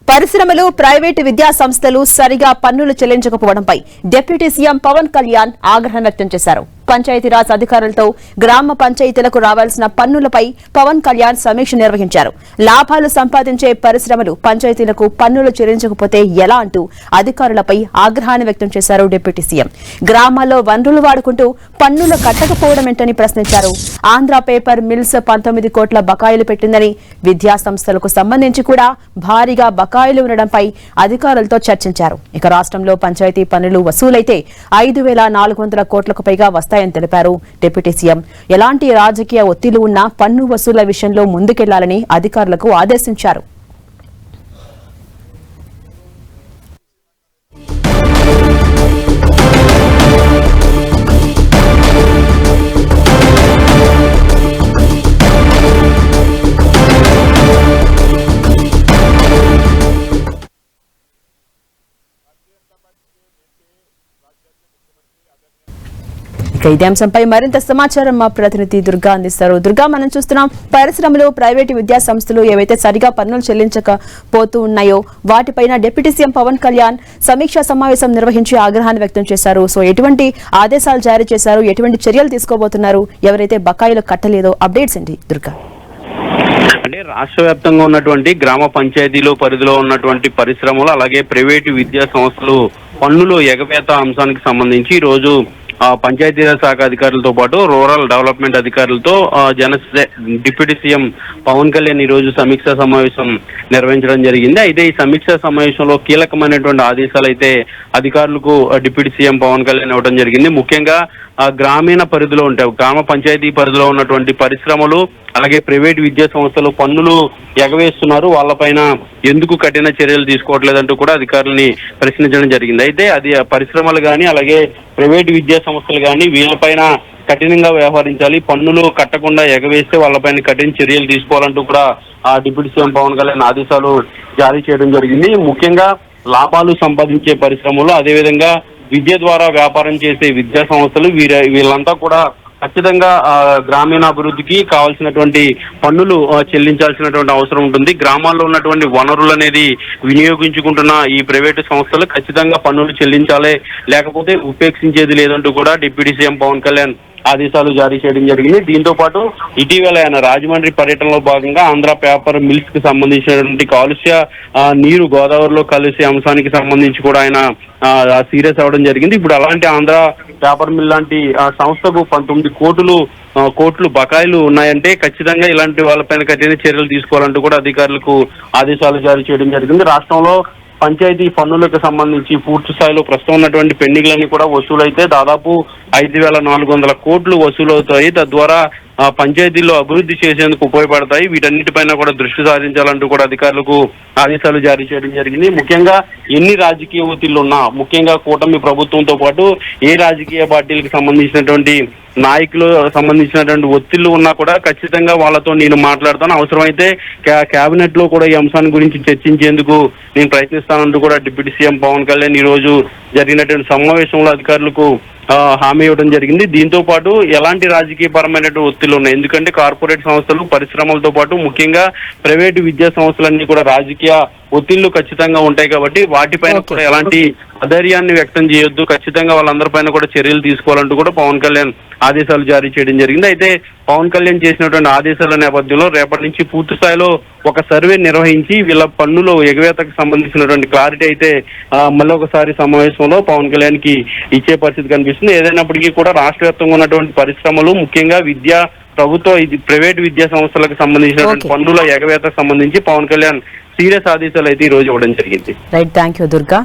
పరిశ్రమలు ప్రైవేటు విద్యా సంస్థలు సరిగా పన్నులు చెల్లించకపోవడంపై డిప్యూటీ సీఎం పవన్ కళ్యాణ్ ఆగ్రహం వ్యక్తం చేశారు. పంచాయతీరాజ్ అధికారులతో గ్రామ పంచాయతీలకు రావాల్సిన పన్నులపై పవన్ కళ్యాణ్ సమీక్ష నిర్వహించారు. లాభాలు సంపాదించే పరిశ్రమలు పంచాయతీలకు పన్నులు చెల్లించకపోతే ఎలా అంటూ అధికారులపై ఆగ్రహాన్ని వ్యక్తం చేశారు డిప్యూటీ సీఎం. గ్రామాల్లో వనరులు వాడుకుంటూ పన్నులు కట్టకపోవడమేంటని ప్రశ్నించారు. ఆంధ్ర పేపర్ మిల్స్ 19 కోట్ల బకాయిలు పెట్టిందని, విద్యా సంస్థలకు సంబంధించి కూడా భారీగా బకాయిలు ఉండడంపై అధికారులతో చర్చించారు. ఇక రాష్ట్రంలో పంచాయతీ పన్నులు వసూలైతే 5,400 కోట్లకు పైగా వస్తాయని తెలిపారు డిప్యూటీ సీఎం. ఎలాంటి రాజకీయ ఒత్తిళ్లు ఉన్నా పన్ను వసూళ్ల విషయంలో ముందుకెళ్లాలని అధికారులకు ఆదేశించారు. ఇదే అంశంపై మరింత సమాచారం మా ప్రతినిధి దుర్గా అందిస్తారు. దుర్గా, మనం చూస్తున్నాం పరిశ్రమలు ప్రైవేటు విద్యా సంస్థలు ఏవైతే సరిగా పన్నులు చెల్లించకపోతూ ఉన్నాయో వాటిపైన డిప్యూటీ సీఎం పవన్ కళ్యాణ్ సమీక్షా సమావేశం నిర్వహించి ఆగ్రహాన్ని వ్యక్తం చేశారు. సో ఎటువంటి ఆదేశాలు జారీ చేశారు, ఎటువంటి చర్యలు తీసుకోబోతున్నారు, ఎవరైతే బకాయిలు కట్టలేదో అప్డేట్స్ ఏంటి దుర్గా? అంటే రాష్ట్ర వ్యాప్తంగా ఉన్నటువంటి గ్రామ పంచాయతీలు పరిధిలో ఉన్నటువంటి పరిశ్రమలు అలాగే ప్రైవేటు విద్యా సంస్థలు పన్నులు ఎగవేత అంశానికి సంబంధించి ఈ రోజు పంచాయతీరాజ్ శాఖ అధికారులతో పాటు రూరల్ డెవలప్మెంట్ అధికారులతో డిప్యూటీ సీఎం పవన్ కళ్యాణ్ ఈ రోజు సమీక్షా సమావేశం నిర్వహించడం జరిగింది. అయితే ఈ సమీక్షా సమావేశంలో కీలకమైనటువంటి ఆదేశాలు అయితే అధికారులకు డిప్యూటీ సీఎం పవన్ కళ్యాణ్ ఇవ్వడం జరిగింది. ముఖ్యంగా గ్రామీణ పరిధిలో ఉంటాయి, గ్రామ పంచాయతీ పరిధిలో ఉన్నటువంటి పరిశ్రమలు అలాగే ప్రైవేట్ విద్యా సంస్థలు పన్నులు ఎగవేస్తున్నారు, వాళ్ళపైన ఎందుకు కఠిన చర్యలు తీసుకోవట్లేదంటూ కూడా అధికారులని ప్రశ్నించడం జరిగింది. అయితే అది పరిశ్రమలు కానీ అలాగే ప్రైవేట్ విద్యా సంస్థలు కానీ వీళ్ళపైన కఠినంగా వ్యవహరించాలి, పన్నులు కట్టకుండా ఎగవేస్తే వాళ్ళపైన కఠిన చర్యలు తీసుకోవాలంటూ కూడా డిప్యూటీ సీఎం పవన్ కళ్యాణ్ ఆదేశాలు జారీ చేయడం జరిగింది. ముఖ్యంగా లాభాలు సంపాదించే పరిశ్రమలు అదేవిధంగా విద్య ద్వారా వ్యాపారం చేసే విద్యా సంస్థలు వీళ్ళంతా కూడా ఖచ్చితంగా గ్రామీణాభివృద్ధికి కావాల్సినటువంటి పన్నులు చెల్లించాల్సినటువంటి అవసరం ఉంటుంది. గ్రామాల్లో ఉన్నటువంటి వనరులు అనేది వినియోగించుకుంటున్న ఈ ప్రైవేటు సంస్థలు ఖచ్చితంగా పన్నులు చెల్లించాలి, లేకపోతే ఉపేక్షించేది లేదంటూ కూడా డిప్యూటీ సీఎం పవన్ కళ్యాణ్ ఆదేశాలు జారీ చేయడం జరిగింది. దీంతో పాటు ఇటీవల ఆయన రాజమండ్రి పర్యటనలో భాగంగా ఆంధ్ర పేపర్ మిల్స్ కి సంబంధించినటువంటి కాలుష్య నీరు గోదావరిలో కలిసే అంశానికి సంబంధించి కూడా ఆయన సీరియస్ అవ్వడం జరిగింది. ఇప్పుడు అలాంటి ఆంధ్ర పేపర్ మిల్ లాంటి సంస్థకు 19 కోట్లు బకాయిలు ఉన్నాయంటే ఖచ్చితంగా ఇలాంటి వాళ్ళపైన కఠిన చర్యలు తీసుకోవాలంటూ కూడా అధికారులకు ఆదేశాలు జారీ చేయడం జరిగింది. రాష్ట్రంలో పంచాయతీ పన్నులకు సంబంధించి పూర్తి స్థాయిలో ప్రస్తుతం ఉన్నటువంటి పెండింగ్లన్నీ కూడా వసూలైతే దాదాపు 5,400 కోట్లు వసూలవుతాయి. తద్వారా పంచాయతీల్లో అభివృద్ధి చేసేందుకు ఉపయోగపడతాయి. వీటన్నిటిపైన కూడా దృష్టి సారించాలంటూ కూడా అధికారులకు ఆదేశాలు జారీ చేయడం జరిగింది. ముఖ్యంగా ఎన్ని రాజకీయ ఒత్తిళ్లు ఉన్నా, ముఖ్యంగా కూటమి ప్రభుత్వంతో పాటు ఏ రాజకీయ పార్టీలకు సంబంధించినటువంటి నాయకులు సంబంధించినటువంటి ఒత్తిళ్లు ఉన్నా కూడా ఖచ్చితంగా వాళ్ళతో నేను మాట్లాడతాను, అవసరమైతే కేబినెట్ లో కూడా ఈ అంశాన్ని గురించి చర్చించేందుకు నేను ప్రయత్నిస్తానంటూ కూడా డిప్యూటీ సీఎం పవన్ కళ్యాణ్ ఈ రోజు జరిగినటువంటి సమావేశంలో అధికారులకు హామీ ఇవ్వడం జరిగింది. దీంతో పాటు ఎలాంటి రాజకీయ పరమైనటువంటి ఒత్తిళ్లు ఉన్నాయి, ఎందుకంటే కార్పొరేట్ సంస్థలు పరిశ్రమలతో పాటు ముఖ్యంగా ప్రైవేటు విద్యా సంస్థలన్నీ కూడా రాజకీయ ఒత్తిళ్లు ఖచ్చితంగా ఉంటాయి కాబట్టి వాటిపైన కూడా ఎలాంటి అధైర్యాన్ని వ్యక్తం చేయొద్దు, ఖచ్చితంగా వాళ్ళందరిపైన కూడా చర్యలు తీసుకోవాలంటూ కూడా పవన్ కళ్యాణ్ ఆదేశాలు జారీ చేయడం జరిగింది. అయితే పవన్ కళ్యాణ్ చేసినటువంటి ఆదేశాల నేపథ్యంలో రేపటి నుంచి పూర్తి స్థాయిలో ఒక సర్వే నిర్వహించి వీళ్ళ పన్నులు ఎగవేతకు సంబంధించినటువంటి క్లారిటీ అయితే మళ్ళీ ఒకసారి సమావేశంలో పవన్ కళ్యాణ్ కి ఇచ్చే పరిస్థితి కనిపిస్తుంది. ఏదైనప్పటికీ కూడా రాష్ట్ర వ్యాప్తంగా ఉన్నటువంటి పరిశ్రమలు ముఖ్యంగా విద్యా ప్రైవేట్ విద్యా సంస్థలకు సంబంధించినటువంటి పన్నుల ఎగవేతకు సంబంధించి పవన్ కళ్యాణ్ సీరియస్ ఆదేశాలు అయితే ఈ రోజు ఇవ్వడం జరిగింది. Right, thank you Durga.